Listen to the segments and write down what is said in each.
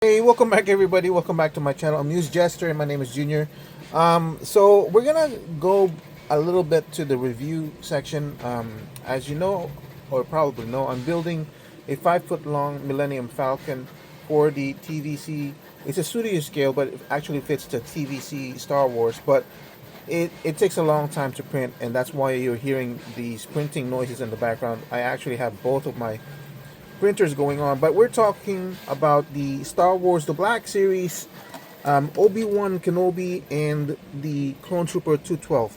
Hey, welcome back everybody. Welcome back to my channel. AmusedJester and my name is Junior. So we're gonna go a little bit to the review section. As you know, or probably know, I'm building a 5-foot long Millennium Falcon for the TVC. It's a studio scale, but it actually fits the TVC Star Wars. But it takes a long time to print, and that's why you're hearing these printing noises in the background. I actually have both of my printers going on, but we're talking about the Star Wars The Black Series, Obi-Wan Kenobi, and the Clone Trooper 212.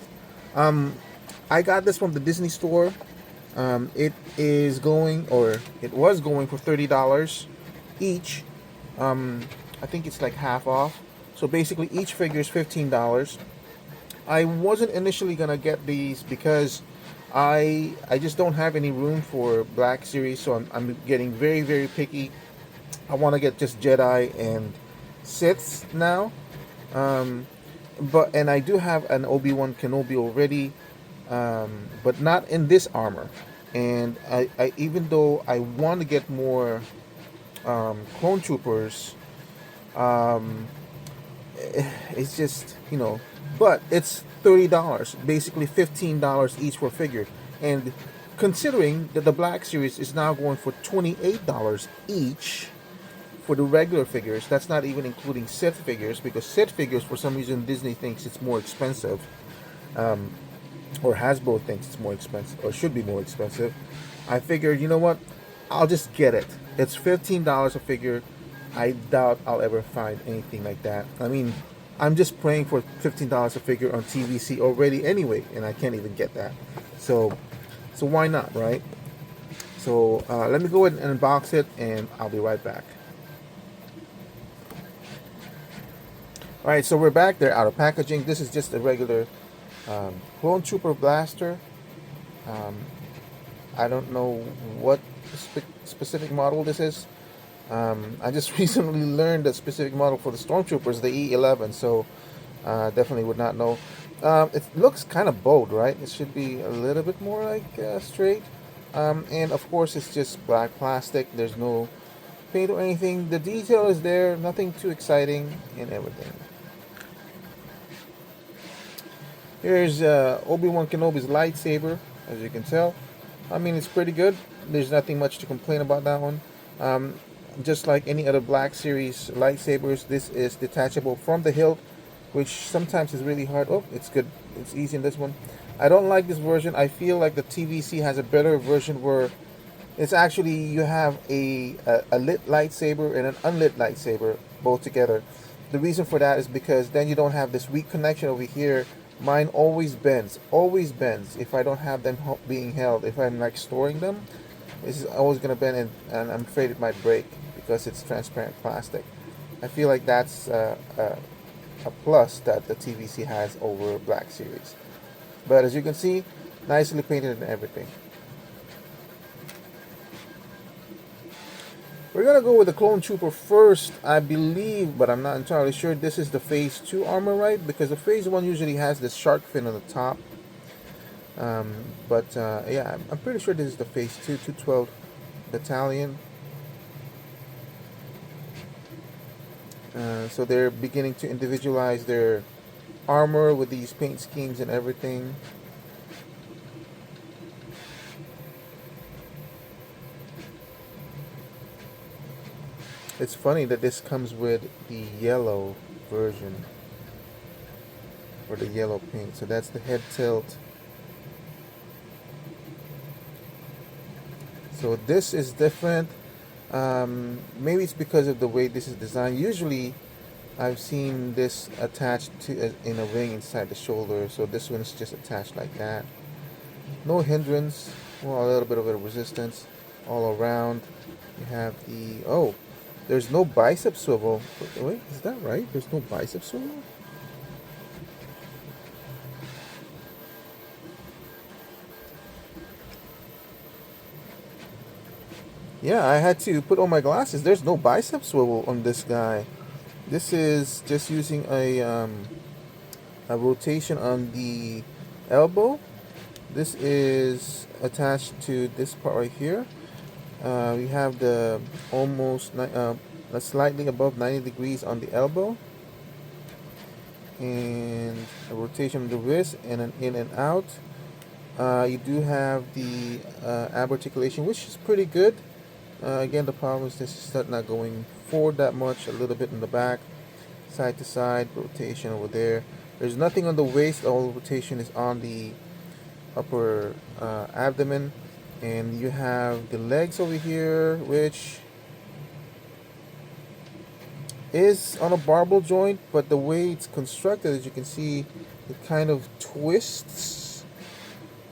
I got this from the Disney store. It is going, or it was going, for $30 each. I think it's like half off. So basically each figure is $15. I wasn't initially gonna get these because I just don't have any room for Black Series, so I'm getting very picky. I want to get just Jedi and Siths now, and I do have an Obi-Wan Kenobi already, but not in this armor. And I even though I want to get more clone troopers, um, it's just, but it's $30, basically $15 each for a figure. And considering that the Black Series is now going for $28 each for the regular figures, that's not even including Sith figures, because Sith figures, for some reason, Disney thinks it's more expensive, or Hasbro thinks it's more expensive, or should be more expensive. I figured, you know what, I'll just get it. It's $15 a figure. I doubt I'll ever find anything like that. I mean, I'm just praying for $15 a figure on TVC already anyway, and I can't even get that. So why not, right? So let me go ahead and unbox it, and I'll be right back. All right, so we're back. They're out of packaging. This is just a regular Clone Trooper blaster. I don't know what specific model this is. I just recently learned the specific model for the Stormtroopers, the E11, so definitely would not know. It looks kind of bold, right? It should be a little bit more like straight. And of course, it's just black plastic. There's no paint or anything. The detail is there, nothing too exciting and everything. Here's Obi-Wan Kenobi's lightsaber, as you can tell. I mean, it's pretty good. There's nothing much to complain about that one. Just like any other Black Series lightsabers, this is detachable from the hilt, which sometimes is really hard. Oh, it's good. It's easy in this one. I don't like this version. I feel like the TVC has a better version where it's actually, you have a lit lightsaber and an unlit lightsaber both together. The reason for that is because then you don't have this weak connection over here. Mine always bends if I don't have them being held. If I'm like storing them, this is always going to bend, and I'm afraid it might break because it's transparent plastic. I feel like that's a plus that the TVC has over Black Series. But as you can see, nicely painted and everything. We're going to go with the Clone Trooper first, I believe, but I'm not entirely sure. This is the Phase 2 armor, right? Because the Phase 1 usually has this shark fin on the top. Yeah, I'm pretty sure this is the Phase 2, 212 Battalion. So they're beginning to individualize their armor with these paint schemes and everything. It's funny that this comes with the yellow version, or the yellow paint. So that's the head tilt. So this is different. Maybe it's because of the way this is designed. Usually I've seen this attached to in a ring inside the shoulder, so this one is just attached like that. No hindrance, well, a little bit of a resistance all around. You have the, there's no bicep swivel. Wait, is that right? There's no bicep swivel? Yeah, I had to put on my glasses. There's no bicep swivel on this guy. This is just using a rotation on the elbow. This is attached to this part right here. We have the almost slightly above 90 degrees on the elbow, and a rotation of the wrist and an in and out. You do have the ab articulation, which is pretty good. Again, the problem is this is not going forward that much, a little bit in the back, side to side, rotation over there. There's nothing on the waist, all rotation is on the upper abdomen. And you have the legs over here, which is on a barbell joint, but the way it's constructed, as you can see, it kind of twists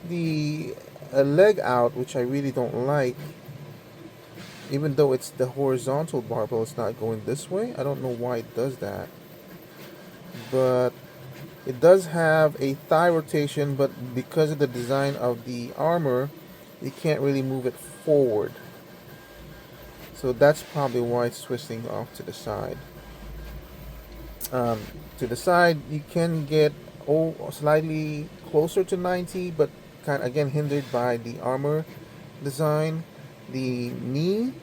the leg out, which I really don't like. Even though it's the horizontal barbell, it's not going this way. I don't know why it does that. But it does have a thigh rotation, but because of the design of the armor, you can't really move it forward. So that's probably why it's twisting off to the side. To the side, you can get slightly closer to 90, but kind of, again, hindered by the armor design. The knee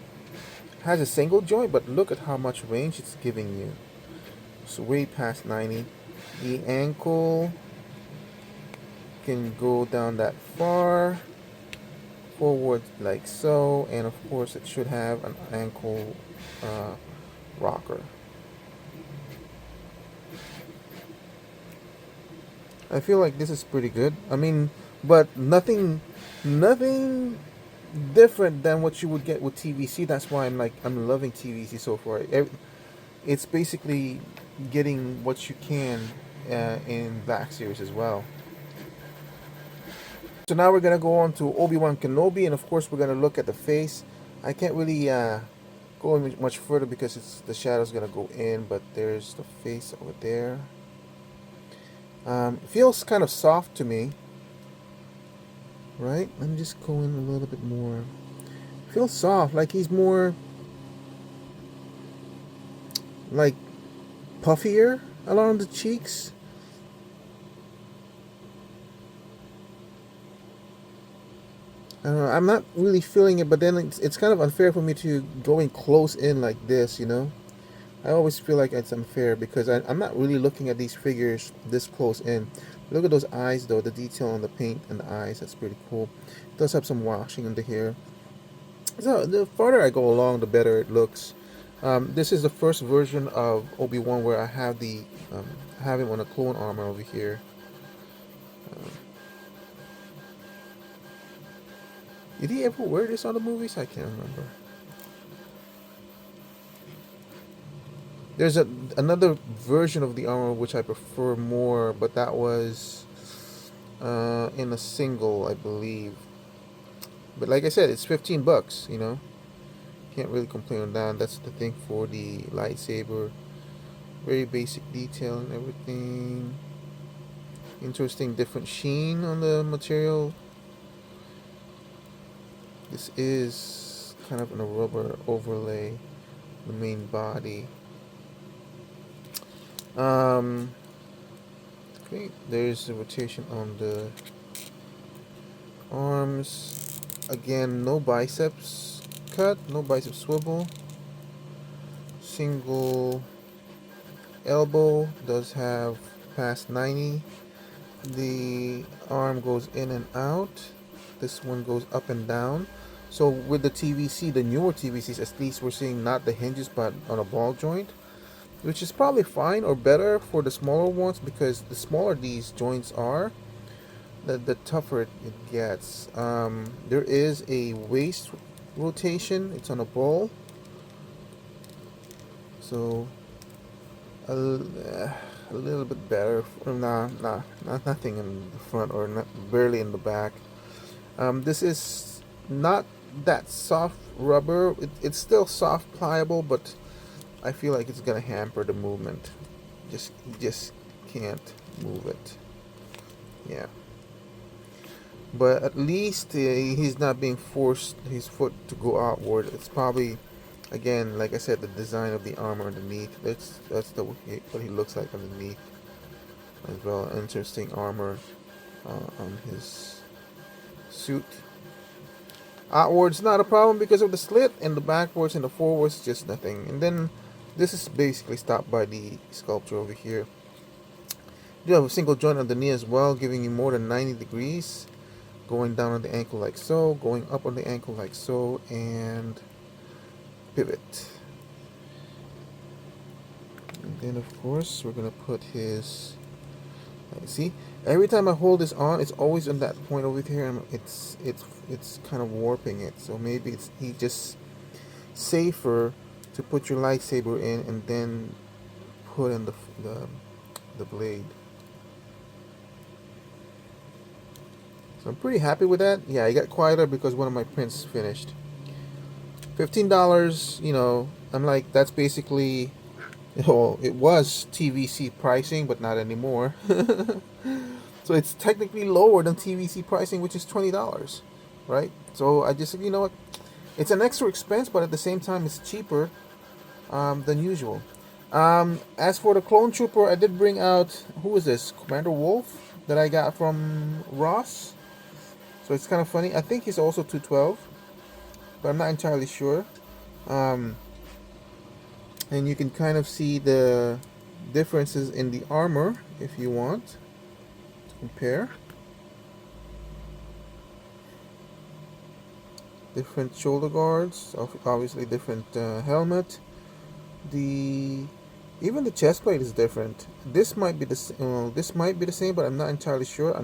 has a single joint, but look at how much range it's giving you. It's way past 90. The ankle can go down that far, forward like so, and of course it should have an ankle rocker. I feel like this is pretty good. I mean, but nothing different than what you would get with TVC. That's why I'm loving TVC so far. It's basically getting what you can in Black Series as well. So now we're gonna go on to Obi-Wan Kenobi, and of course we're gonna look at the face. I can't really go much further because the shadow's gonna go in, but there's the face over there. It feels kind of soft to me, right? Let me just go in a little bit more. It feels soft, like he's more like puffier along the cheeks. I don't know, I'm not really feeling it, but then it's kind of unfair for me to go in close in like this, you know? I always feel like it's unfair because I'm not really looking at these figures this close in. Look at those eyes though, the detail on the paint and the eyes, that's pretty cool. It does have some washing in the hair. So the farther I go along, the better it looks. This is the first version of Obi-Wan where I have have him on a clone armor over here. Did he ever wear this on the movies? I can't remember. There's another version of the armor which I prefer more, but that was in a single, I believe. But like I said, it's $15, you know. Can't really complain on that. That's the thing for the lightsaber. Very basic detail and everything. Interesting different sheen on the material. This is kind of in a rubber overlay, the main body. Okay, there's the rotation on the arms. Again, no biceps cut, no bicep swivel. Single elbow, does have past 90. The arm goes in and out. This one goes up and down. So with the TVC, the newer TVCs, at least we're seeing not the hinges but on a ball joint, which is probably fine or better for the smaller ones, because the smaller these joints are, the tougher it gets. There is a waist rotation. It's on a ball, so a little bit better. Nothing in the front or barely in the back. This is not that soft rubber. It's still soft, pliable, but I feel like it's gonna hamper the movement. Just can't move it. Yeah. But at least he's not being forced his foot to go outward. It's probably, again, like I said, the design of the armor underneath. That's what he looks like underneath as well. Interesting armor on his suit. Outwards not a problem because of the slit, and the backwards and the forwards just nothing. And then this is basically stopped by the sculpture over here. You have a single joint on the knee as well, giving you more than 90 degrees. Going down on the ankle like so, going up on the ankle like so, and pivot. And then of course we're gonna put his, see, every time I hold this on, it's always on that point over here, and it's kind of warping it. So maybe it's just safer to put your lightsaber in and then put in the blade. So I'm pretty happy with that. Yeah, I got quieter because one of my prints finished. $15, you know, I'm like, that's basically, well, it was TVC pricing, but not anymore. So it's technically lower than TVC pricing, which is $20, right? So I just, you know what, it's an extra expense, but at the same time, it's cheaper than usual. As for the clone trooper, I did bring out, who is this? Commander Wolf that I got from Ross. So it's kind of funny. I think he's also 212, but I'm not entirely sure. And you can kind of see the differences in the armor if you want to compare. Different shoulder guards, obviously different helmet. Even the chest plate is different. This might be the same, but I'm not entirely sure.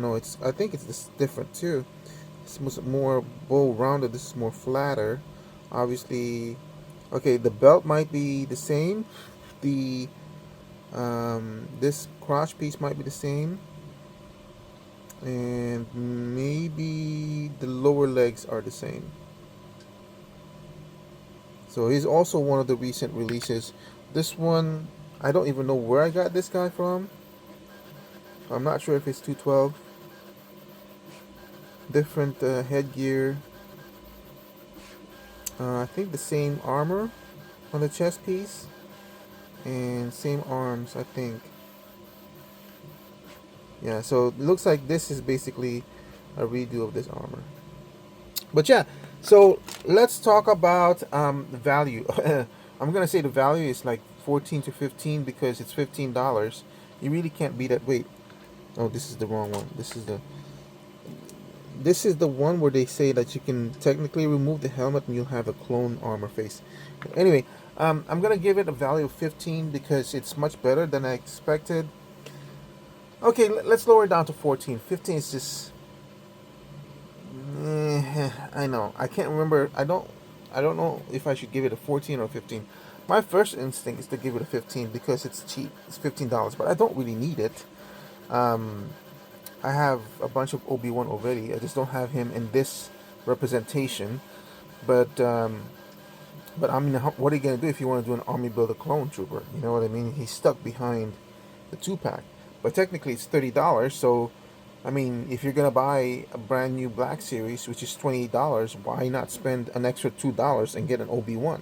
I think it's different too. This was more bow rounded. This is more flatter. Obviously, okay, the belt might be the same. The this crotch piece might be the same, and maybe the lower legs are the same. So he's also one of the recent releases. This one, I don't even know where I got this guy from. I'm not sure if it's 212. Different headgear. I think the same armor on the chest piece. And same arms, I think. Yeah, so it looks like this is basically a redo of this armor. But yeah, so let's talk about the value. I'm going to say the value is like 14 to 15 because it's $15. You really can't beat that. Wait. Oh, this is the wrong one. This is the one where they say that you can technically remove the helmet and you'll have a clone armor face. Anyway, I'm gonna give it a value of 15 because it's much better than I expected. Okay, let's lower it down to 14. 15 is just, I know. I can't remember. I don't know if I should give it a 14 or 15. My first instinct is to give it a 15 because it's cheap. It's $15, but I don't really need it. I have a bunch of Obi-Wan already. I just don't have him in this representation. But I mean, what are you gonna do if you want to do an army builder clone trooper? You know what I mean? He's stuck behind the 2-pack. But technically, it's $30. So, I mean, if you're gonna buy a brand new Black Series, which is $28, why not spend an extra $2 and get an Obi-Wan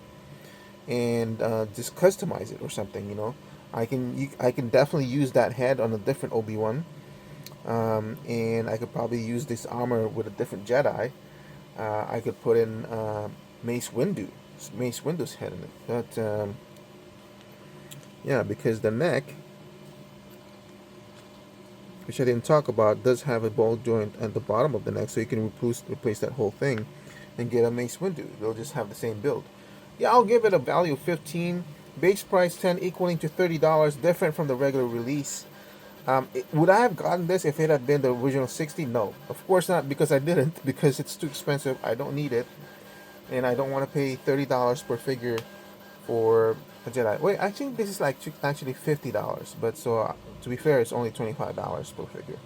and just customize it or something? You know, I can definitely use that head on a different Obi-Wan. And I could probably use this armor with a different Jedi. I could put in Mace Windu's head in it. But yeah, because the neck, which I didn't talk about, does have a ball joint at the bottom of the neck, so you can replace that whole thing and get a Mace Windu. They'll just have the same build. Yeah, I'll give it a value of 15. Base price 10, equaling to $30, different from the regular release. Would I have gotten this if it had been the original 60? No, of course not, because I didn't, because it's too expensive. I don't need it, and I don't want to pay $30 per figure for a Jedi. Wait, I think this is like actually $50, but so to be fair, it's only $25 per figure.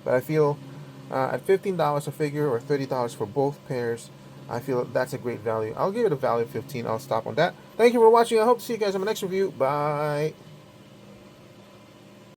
But I feel at $15 a figure or $30 for both pairs, I feel that's a great value. I'll give it a value of 15. I'll stop on that. Thank you for watching. I hope to see you guys in my next review. Bye.